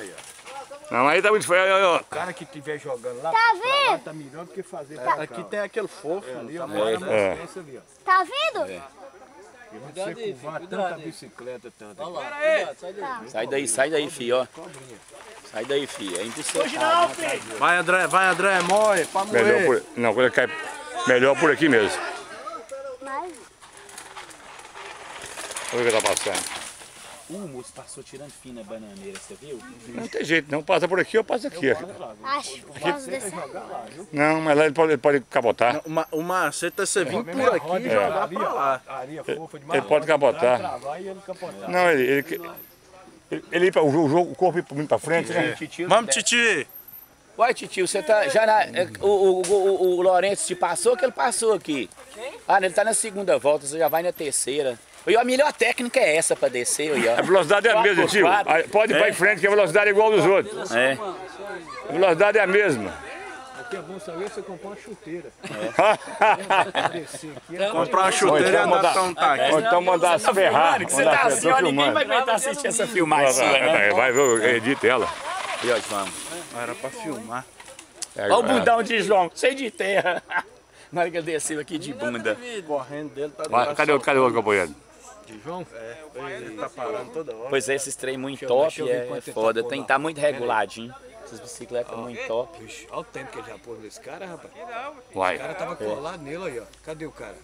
Aí, ó. Não, aí tá muito feio. O cara que estiver jogando lá, Tá vendo? lá tá melhor do que fazer pra cá. Aqui tem aquele fofo ali, ó. Ali, ó. Tá vendo? E você curvar tanta bicicleta, tanta. Sai daí, filho, ó. Sai daí, filho. É impossível. Hoje não, filho. Vai, André, morre, pra morrer. Melhor por... Não, quando ele cai... Melhor por aqui mesmo. Mas... Olha o que tá passando. O moço passou tirando fina bananeira, você viu? Não tem jeito, não. Passa por aqui ou passa aqui. Acho que por causa desse... Não, mas lá ele pode capotar. O macete é você vir por aqui e jogar pra lá. Ele pode capotar. Não, ele ir para o corpo ir muito para frente, né? Vamos, Titi! Uai, titio, você tá já na... O Lourenço te passou que ele passou aqui? Ah, ele tá na segunda volta, você já vai na terceira. E a melhor técnica é essa pra descer, aí, ó. A velocidade é a mesma, tio. Pode ir para frente que a velocidade é igual dos outros. É. A velocidade é a mesma. Aqui é bom saber você comprar uma chuteira. Comprar uma chuteira e andar pra um táxi. Ou então mandar se ferrar. Você tá assim, ó, ninguém vai aguentar assistir essa filmagem sua, né? Vai ver, eu edito ela. E ó, vamos. Era pra filmar. Olha o bundão de João, cheio de terra. Na hora que ele desceu aqui de bunda. Correndo dele tá Vai, cadê o outro companheiro? João? Ele tá parando toda hora. Pois é, esses trem muito top, é foda. Tem que tá muito reguladinho. Essas bicicletas muito top. Olha o tempo que ele já pôs nesse cara, rapaz. Vai. O cara tava colado nele aí, ó. Cadê o cara?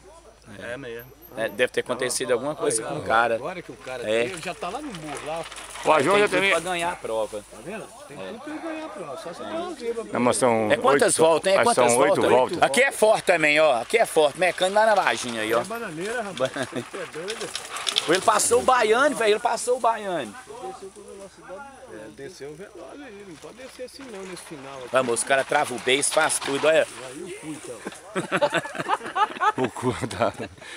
É mesmo. É, deve ter acontecido alguma coisa com o cara. Agora que o cara É. já tá lá no morro, lá. O João já Tem tudo tem... pra ganhar a prova. Tá vendo? Tem tudo pra ele ganhar a prova. Só você tem uma zebra. Não, mas são É quantas 8, voltas, hein? É acho que quantas são 8 voltas? voltas. Aqui é forte também, ó. Aqui é forte. Mecânico lá na vagina aí, ó. É bananeira, rapaz. Você é doido? Ele passou o baiano, velho. Ele passou o baiano. Desceu o velório aí. Não pode descer assim não nesse final. Aqui. Vamos, os caras travam o beijo, faz tudo, olha. Aí o cu, então. O cu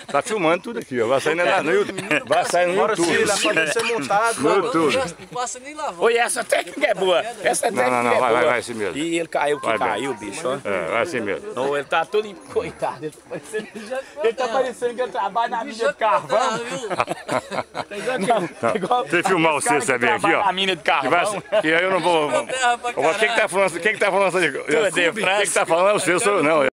tá filmando tudo aqui, ó. Vai sair no YouTube. Vai sair no Bora, YouTube. Cila, pode ser montado. No YouTube. Não passa nem lavando. Oi, essa técnica é boa. Essa técnica Não, é boa. vai assim mesmo. E ele caiu, que Vai bem. caiu, bicho, ó. É, vai assim mesmo. Não, ele tá todo... Coitado, ele tá parecendo que ele trabalha na mina de carvão. Não, tem que filmar você também aqui, ó. Na mina de Que carvão. aí eu não vou... Quem que tá falando? Quem que tá falando? Quem que tá falando é você, eu sou eu, não.